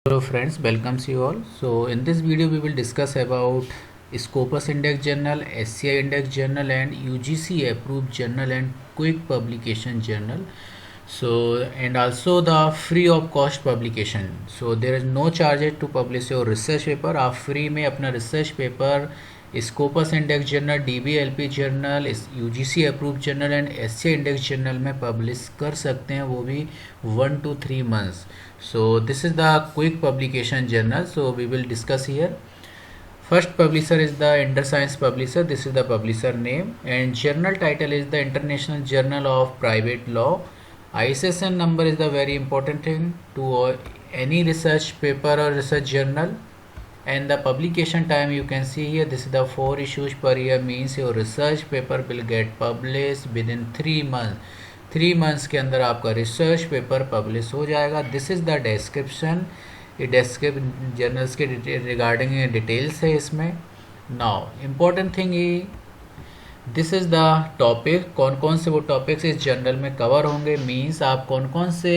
Hello friends, welcomes you all. So in this video we will discuss about Scopus Index Journal, SCI Index Journal and UGC approved journal and quick publication journal. So and also the free of cost publication. So there is no charges to publish your research paper. आप free में अपना research paper Scopus index journal, DBLP journal, UGC approve journal and SCI index journal में publish कर सकते हैं, वो भी 1 to 3 months. So this is the quick publication journal. So we will discuss here. First publisher is the InterScience publisher. This is the publisher name and journal title is the International Journal of Private Law. ISSN number is the very important thing to any research paper or research journal. And the publication time you can see here, this is the 4 issues per year, means your research paper will get published within 3 months. 3 months के अंदर आपका research paper publish हो जाएगा. This is the description. ये description journals के regarding details है इसमें. Now important thing ये, दिस इज़ द टॉपिक. कौन कौन से वो टॉपिक्स इस जर्नल में कवर होंगे, मींस आप कौन कौन से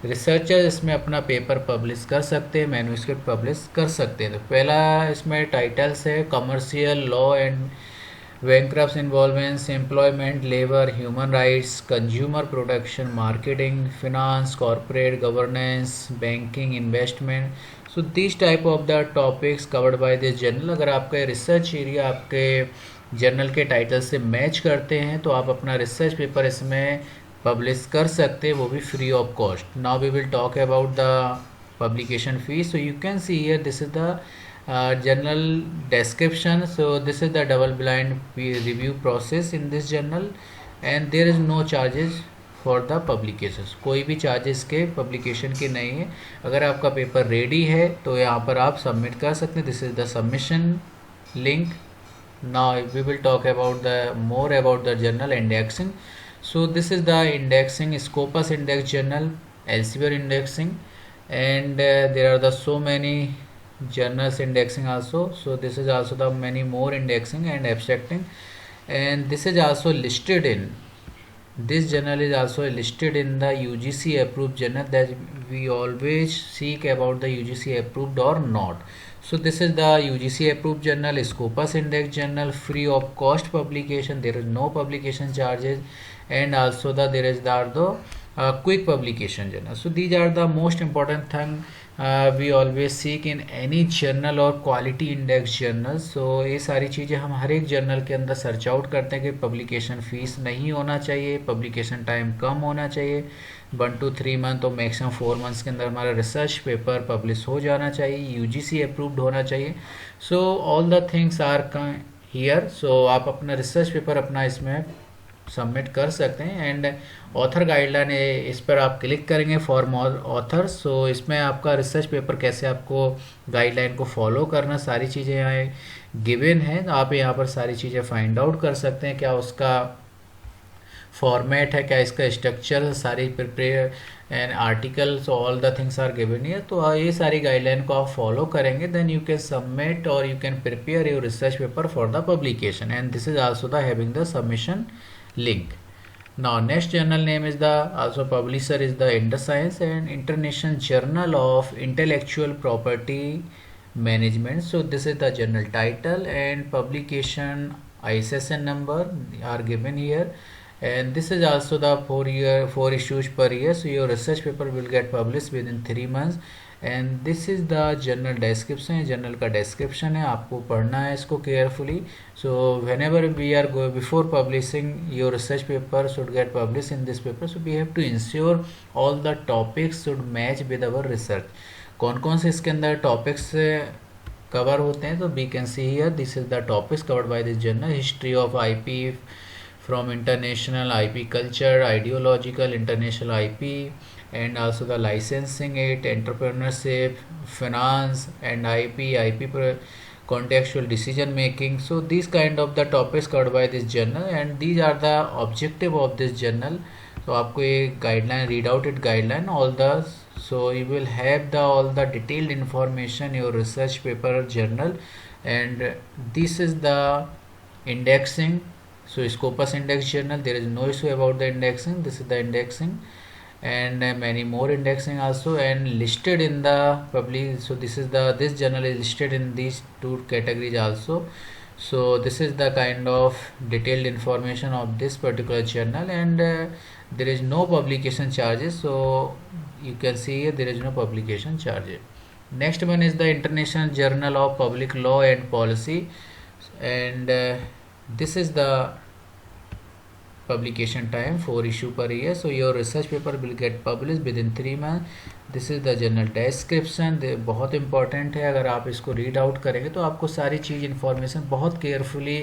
रिसर्चर इसमें अपना पेपर पब्लिश कर सकते हैं, मैन्युस्क्रिप्ट पब्लिश कर सकते हैं. तो पहला इसमें टाइटल्स है commercial law and bankrupts involvements, employment, labour, human rights, consumer production, marketing, finance, corporate governance, banking, investment. So this type of the topics covered by this journal. अगर आपका रिसर्च एरिया आपके जर्नल के title से match करते हैं तो आप अपना रिसर्च पेपर इसमें पब्लिश कर सकते हैं, वो भी free of cost. Now we will talk about the publication fee. So you can see here, this is the journal description. So this is the double blind review process in this journal and there is no charges for the publications. कोई भी charges के publication के नहीं है. अगर आपका paper ready है तो यहाँ पर आप सबमिट कर सकते हैं. This is the submission link. Now we will talk about the more about the journal indexing. So this is the indexing, Scopus Index Journal, Elsevier indexing, and there are the so many journals indexing also. So this is also the many more indexing and abstracting, and this is also listed in this journal is also listed in the UGC approved journal, that we always seek about the UGC approved or not. So this is the UGC approved journal, Scopus Index Journal, free of cost publication. There is no publication charges, and also there is the quick publication journal. So these are the most important thing we always seek in any journal or quality index journal. So ये सारी चीज़ें हम हर एक journal के अंदर search out करते हैं कि पब्लिकेशन फीस नहीं होना चाहिए, पब्लिकेशन टाइम कम होना चाहिए, 1 to 3 मंथ और मैक्सिमम 4 मंथ्स के अंदर हमारा रिसर्च पेपर पब्लिश हो जाना चाहिए, UGC अप्रूव्ड होना चाहिए. So all the things are here. So आप अपना रिसर्च पेपर अपना इसमें सबमिट कर सकते हैं. एंड ऑथर गाइडलाइन है, इस पर आप क्लिक करेंगे फॉर मोर ऑथर्स. सो इसमें आपका रिसर्च पेपर कैसे आपको गाइडलाइन को फॉलो करना, सारी चीज़ें यहाँ गिवन हैं. आप यहाँ पर सारी चीज़ें फाइंड आउट कर सकते हैं, क्या उसका फॉर्मेट है, क्या इसका स्ट्रक्चर, सारी prepare and articles, all the things are given here. तो ये सारी गाइडलाइन को आप फॉलो करेंगे, देन यू कैन सबमिट और you can prepare your research paper for the publication. And this is also the having the submission link. Now next journal name is the also publisher is the InterScience and International Journal of Intellectual Property Management. So this is the journal title and publication ISSN number are given here, and this is also the 4 issues per year. So your research paper will get published within 3 months. And this is the journal description. Journal का description है, आपको पढ़ना है इसको carefully. So whenever we are go before publishing your research paper should get publish in this paper. So we have to ensure all the topics should match with our research. कौन कौन से इसके अंदर topics cover होते हैं, तो we can see here this is the topics covered by this journal. History of IP from international IP culture, ideological international IP, and also the licensing it, entrepreneurship, finance, and IP contextual decision making. So these kind of the topics covered by this journal, and these are the objective of this journal. So आपको ये guideline, read out it guideline all the, so you will have the all the detailed information your research paper journal. And this is the indexing. So Scopus Index Journal, there is no issue about the indexing. This is the indexing. and many more indexing also, and listed in the public. So this journal is listed in these two categories also. So this is the kind of detailed information of this particular journal, and there is no publication charges. So you can see here there is no publication charges. Next one is the International Journal of Public Law and Policy, and this is the publication time, 4 issue per year. So your research paper will get published within 3 months. This is the general description, बहुत important है। अगर आप इसको read out करेंगे तो आपको सारी चीज़ information बहुत केयरफुली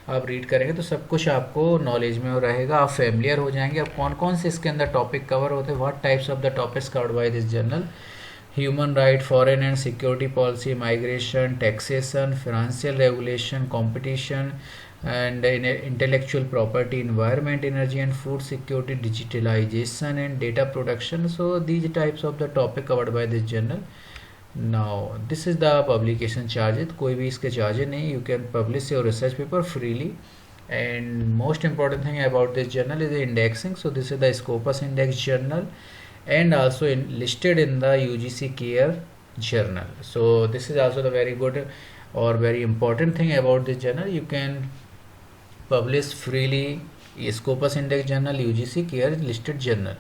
आप रीड करेंगे तो सब कुछ आपको नॉलेज में रहेगा, आप फेमिलियर हो जाएंगे। अब कौन कौन से इसके अंदर टॉपिक कवर होते हैं, what types of the topics covered by this journal: human right, foreign and security policy, migration, taxation, financial regulation, competition and intellectual property, environment, energy and food security, digitalization and data production. So these types of the topic covered by this journal. Now this is the publication charges, कोई भी इसके charges नहीं, you can publish your research paper freely. And most important thing about this journal is the indexing. So this is the Scopus Index journal and also listed in the UGC Care journal. So this is also the very good or very important thing about this journal. You can publish freely Scopus Index journal, UGC Care listed journal.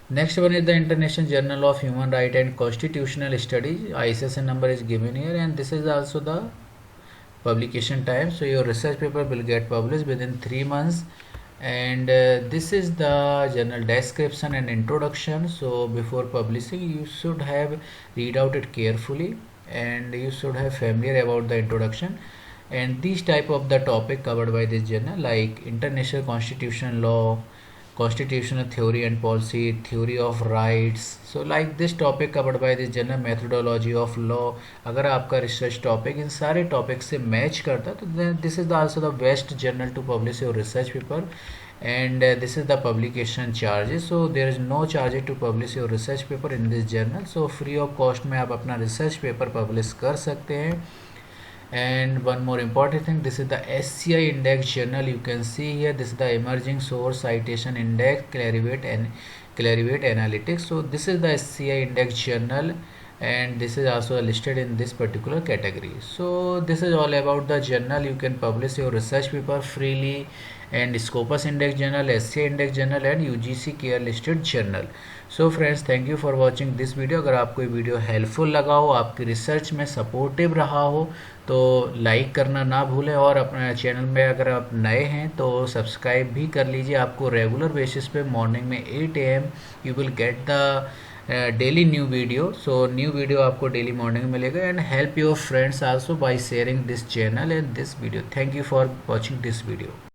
Next one is the International Journal of Human Rights and Constitutional Studies. ISSN number is given here, and this is also the publication time. So your research paper will get published within 3 months, and this is the journal description and introduction. So before publishing you should have read out it carefully and you should have familiar about the introduction. And these type of the topic covered by this journal, like international constitutional law, constitutional theory and policy, theory of rights. So like this topic covered by this journal, methodology of law. अगर आपका research topic इन सारे topic से match करता है तो this is also the best journal to publish your research paper. And this is the publication charges. So there is no charges to publish your research paper in this journal. So free of cost में आप अपना research paper publish कर सकते हैं. And one more important thing, this is the SCI index journal. You can see here this is the emerging source citation index, Clarivate analytics. So this is the SCI index journal and this is also listed in this particular category. So this is all about the journal. You can publish your research paper freely, and Scopus Index journal, SCI Index journal and UGC Care listed journal. So friends, thank you for watching this video. अगर आपको ये video helpful लगा हो, आपकी research में supportive रहा हो तो लाइक करना ना भूलें, और अपने चैनल में अगर आप नए हैं तो सब्सक्राइब भी कर लीजिए. आपको रेगुलर बेसिस पे मॉर्निंग में 8 AM you will get the daily new video. So new video आपको डेली मॉर्निंग में मिलेगा. And help your friends also by sharing this channel and this video. Thank you for watching this video.